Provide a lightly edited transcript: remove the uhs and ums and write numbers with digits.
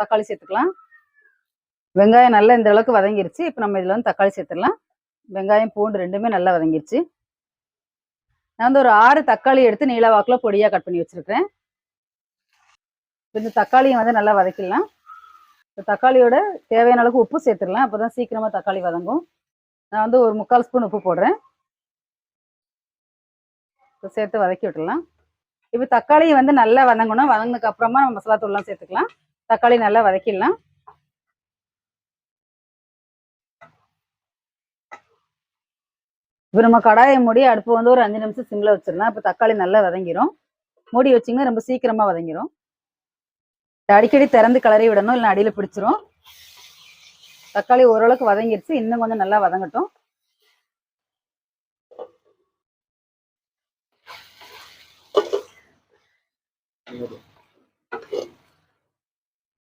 தக்காளி சேர்த்துக்கலாம். வெங்காயம் நல்லா இந்த அளவுக்கு வதங்கிருச்சு. இப்போ நம்ம இதில் வந்து தக்காளி சேர்த்துடலாம். வெங்காயம் பூண்டு ரெண்டுமே நல்லா வதங்கிருச்சு. நான் வந்து ஒரு 6 தக்காளி எடுத்து நீள வாக்கில் பொடியாக கட் பண்ணி வச்சுருக்கேன். இந்த தக்காளியை வந்து நல்லா வதக்கிடலாம். இந்த தக்காளியோட தேவையான அளவுக்கு உப்பு சேர்த்துடலாம். அப்போ தான் சீக்கிரமாக தக்காளி வதங்கும். நான் வந்து ஒரு 3/4 ஸ்பூன் உப்பு போடுறேன். சேர்த்து வதக்கி விட்டுடலாம். இப்போ தக்காளியை வந்து நல்லா வதங்கணும். வதங்கினதுக்கு அப்புறமா நம்ம மசாலா தூள்லாம் சேர்த்துக்கலாம். தக்காளி நல்லா வதக்கிடலாம். இப்போ நம்ம கடாயை மூடி அடுப்பு வந்து ஒரு 5 நிமிஷம் சிம்ல வச்சிடலாம். இப்போ தக்காளி நல்லா வதங்கிரும். மூடி வச்சிங்கன்னா ரொம்ப சீக்கிரமா வதங்கிரும். அடிக்கடி திறந்து கிளறி விடணும், இல்லை அடியில் பிடிச்சிரும். தக்காளி ஓரளவுக்கு வதங்கிருச்சு. இன்னும் கொஞ்சம் நல்லா வதங்கட்டும்.